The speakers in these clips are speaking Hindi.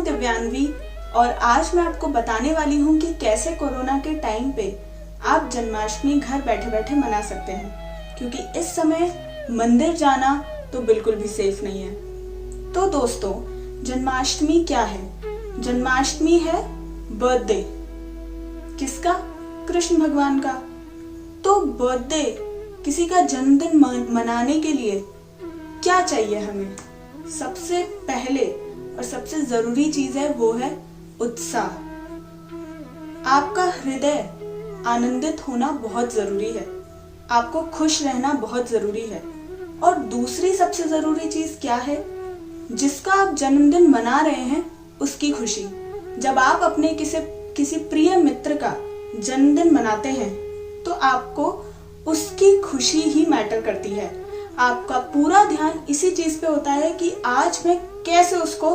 हूँ दिव्यांवी और आज मैं आपको बताने वाली हूँ कि कैसे कोरोना के टाइम पे आप जन्माष्टमी घर बैठे बैठे मना सकते हैं, क्योंकि इस समय मंदिर जाना तो बिल्कुल भी सेफ नहीं है। तो दोस्तों, जन्माष्टमी क्या है? जन्माष्टमी है बर्थडे। किसका? कृष्ण भगवान का। तो बर्थडे, किसी का जन्मदिन मनाने के लिए क्या चाहिए हमें? सबसे पहले और सबसे जरूरी चीज है वो है उत्साह। आपका हृदय आनंदित होना बहुत जरूरी है, आपको खुश रहना बहुत जरूरी है। और दूसरी सबसे जरूरी चीज क्या है? जिसका आप जन्मदिन मना रहे हैं उसकी खुशी। जब आप अपने किसी प्रिय मित्र का जन्मदिन मनाते हैं तो आपको उसकी खुशी ही मैटर करती है। आपका पूरा ध्यान इसी चीज पे होता है कि आज मैं कैसे उसको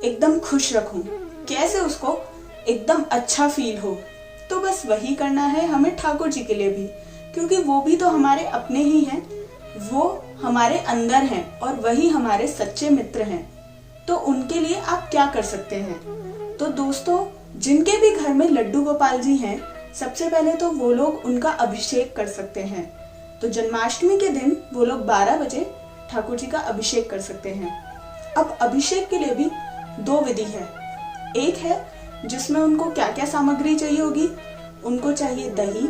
एकदम खुश रखूं, कैसे उसको एकदम अच्छा फील हो। तो बस वही करना है हमें ठाकुर जी के लिए भी, क्योंकि वो भी तो हमारे अपने ही हैं, वो हमारे अंदर हैं और वही हमारे सच्चे मित्र हैं। तो उनके लिए आप क्या कर सकते हैं? तो दोस्तों, जिनके भी घर में लड्डू गोपाल जी हैं, सबसे पहले तो वो लोग उनका अभिषेक कर सकते हैं। तो जन्माष्टमी के दिन वो लोग 12 बजे ठाकुर जी का अभिषेक कर सकते हैं। अब अभिषेक के लिए भी 2 विधि है। एक है जिसमें उनको क्या क्या सामग्री चाहिए होगी। उनको चाहिए दही,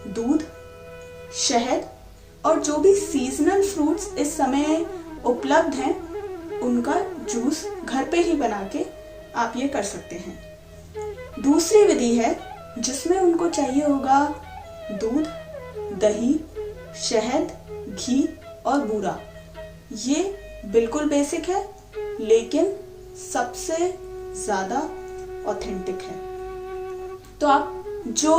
दूध, शहद और जो भी सीजनल फ्रूट्स इस समय उपलब्ध हैं उनका जूस घर पे ही बना के आप ये कर सकते हैं। दूसरी विधि है जिसमें उनको चाहिए होगा दूध, दही, शहद, घी और बूरा। ये बिल्कुल बेसिक है लेकिन सबसे ज्यादा ऑथेंटिक है। तो आप जो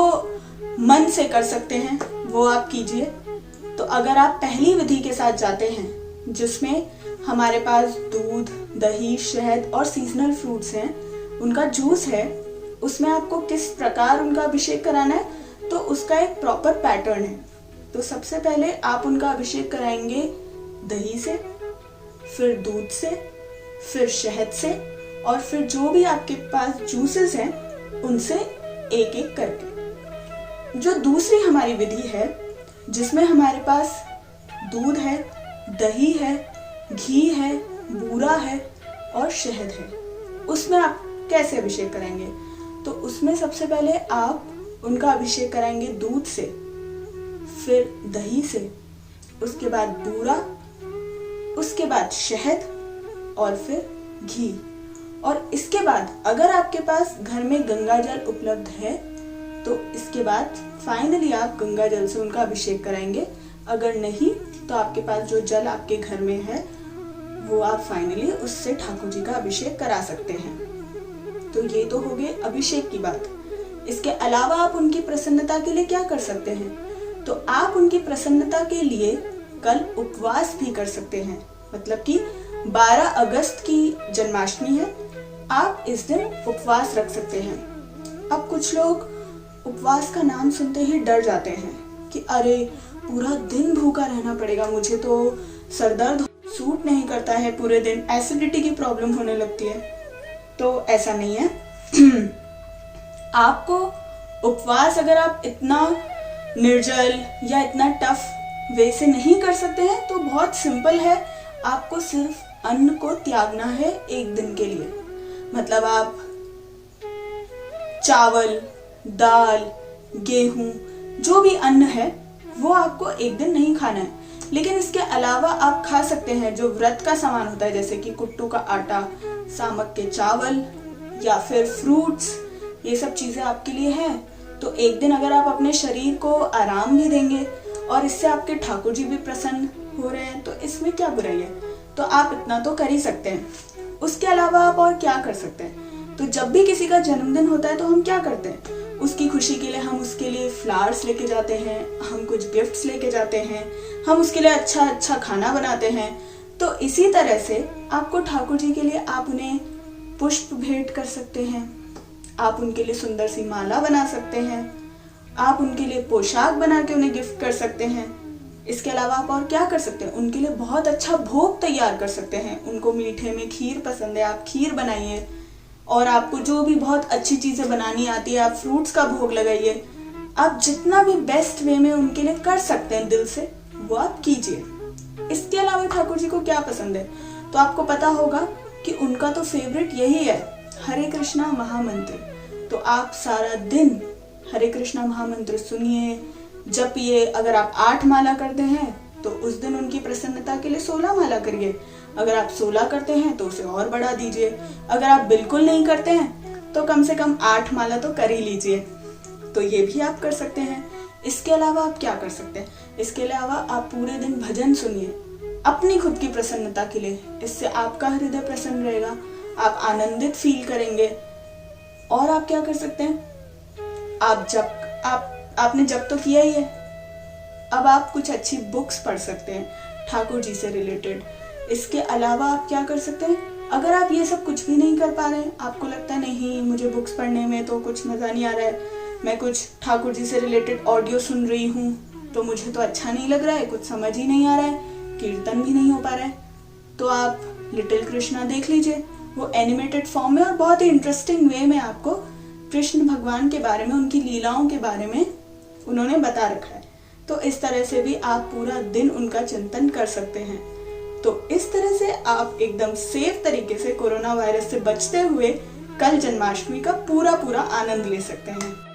मन से कर सकते हैं वो आप कीजिए। तो अगर आप पहली विधि के साथ जाते हैं जिसमें हमारे पास दूध, दही, शहद और सीजनल फ्रूट्स हैं, उनका जूस है, उसमें आपको किस प्रकार उनका अभिषेक कराना है तो उसका एक प्रॉपर पैटर्न है। तो सबसे पहले आप उनका अभिषेक कराएंगे दही से, फिर दूध से, फिर शहद से और फिर जो भी आपके पास जूसेस हैं उनसे एक एक करके। जो दूसरी हमारी विधि है जिसमें हमारे पास दूध है, दही है, घी है, बूरा है और शहद है, उसमें आप कैसे अभिषेक करेंगे? तो उसमें सबसे पहले आप उनका अभिषेक कराएंगे दूध से, फिर दही से, उसके बाद बूरा, उसके बाद शहद और फिर घी। और इसके बाद अगर आपके पास घर में गंगा जल उपलब्ध है तो इसके बाद फाइनली आप गंगा जल से उनका अभिषेक कराएंगे। अगर नहीं तो आपके पास जो जल आपके घर में है वो आप फाइनली उससे ठाकुर जी का अभिषेक करा सकते हैं। तो ये तो हो गए अभिषेक की बात। इसके अलावा आप उनकी प्रसन्नता के लिए क्या कर सकते हैं? तो आप उनकी प्रसन्नता के लिए कल उपवास भी कर सकते हैं। मतलब कि 12 अगस्त की जन्माष्टमी है, आप इस दिन उपवास रख सकते हैं। अब कुछ लोग उपवास का नाम सुनते ही डर जाते हैं कि अरे पूरा दिन भूखा रहना पड़ेगा, मुझे तो सरदर्द सूट नहीं करता है, पूरे दिन एसिडिटी की प्रॉब्लम होने लगती है। तो ऐसा नहीं है। आपको उपवास अगर आप इतना निर्जल या इतना टफ वे से नहीं कर सकते हैं तो बहुत सिंपल है, आपको सिर्फ अन्न को त्यागना है एक दिन के लिए। मतलब आप चावल, दाल, गेहूं, जो भी अन्न है वो आपको एक दिन नहीं खाना है। लेकिन इसके अलावा आप खा सकते हैं जो व्रत का सामान होता है, जैसे कि कुट्टू का आटा, सामक के चावल या फिर फ्रूट्स। ये सब चीजें आपके लिए हैं। तो एक दिन अगर आप अपने शरीर को आराम भी देंगे और इससे आपके ठाकुर जी भी प्रसन्न हो रहे हैं तो इसमें क्या बुराई है? तो आप इतना तो कर ही सकते हैं। उसके अलावा आप और क्या कर सकते हैं? तो जब भी किसी का जन्मदिन होता है तो हम क्या करते हैं? उसकी खुशी के लिए हम उसके लिए फ्लावर्स लेके जाते हैं, हम कुछ गिफ्ट्स लेके जाते हैं, हम उसके लिए अच्छा अच्छा खाना बनाते हैं। तो इसी तरह से आपको ठाकुर जी के लिए आप उन्हें पुष्प भेंट कर सकते हैं, आप उनके लिए सुंदर सी माला बना सकते हैं, आप उनके लिए पोशाक बना के उन्हें गिफ्ट कर सकते हैं। इसके अलावा आप और क्या कर सकते हैं? उनके लिए बहुत अच्छा भोग तैयार कर सकते हैं। उनको मीठे में खीर पसंद है, आप खीर बनाइए और आपको जो भी बहुत अच्छी चीज़ें बनानी आती है, आप फ्रूट्स का भोग लगाइए। आप जितना भी बेस्ट वे में उनके लिए कर सकते हैं दिल से, वो आप कीजिए। इसके अलावा ठाकुर जी को क्या पसंद है, तो आपको पता होगा कि उनका तो फेवरेट यही है, हरे कृष्णा महामंत्र। तो आप सारा दिन हरे कृष्णा महामंत्र सुनिए, जपिए। अगर आप 8 माला करते हैं तो उस दिन उनकी प्रसन्नता के लिए 16 माला करिए। अगर आप 16 करते हैं तो उसे और बढ़ा दीजिए। अगर आप बिल्कुल नहीं करते हैं तो कम से कम 8 माला तो कर ही लीजिए। तो ये भी आप कर सकते हैं। इसके अलावा आप क्या कर सकते हैं, इसके अलावा आप पूरे दिन भजन सुनिए अपनी खुद की प्रसन्नता के लिए। इससे आपका हृदय प्रसन्न रहेगा, आप आनंदित फील करेंगे। और आप क्या कर सकते हैं, आपने जब तो किया ही है, अब आप कुछ अच्छी बुक्स पढ़ सकते हैं ठाकुर जी से रिलेटेड। इसके अलावा आप क्या कर सकते हैं, अगर आप ये सब कुछ भी नहीं कर पा रहे हैं, आपको लगता है नहीं मुझे बुक्स पढ़ने में तो कुछ मज़ा नहीं आ रहा है, मैं कुछ ठाकुर जी से रिलेटेड ऑडियो सुन रही हूँ तो मुझे तो अच्छा नहीं लग रहा है, कुछ समझ ही नहीं आ रहा है, कीर्तन भी नहीं हो पा रहा है, तो आप लिटिल कृष्णा देख लीजिए। वो एनिमेटेड फॉर्म में और बहुत ही इंटरेस्टिंग वे में आपको कृष्ण भगवान के बारे में, उनकी लीलाओं के बारे में उन्होंने बता रखा है। तो इस तरह से भी आप पूरा दिन उनका चिंतन कर सकते हैं। तो इस तरह से आप एकदम सेफ तरीके से कोरोना वायरस से बचते हुए कल जन्माष्टमी का पूरा आनंद ले सकते हैं।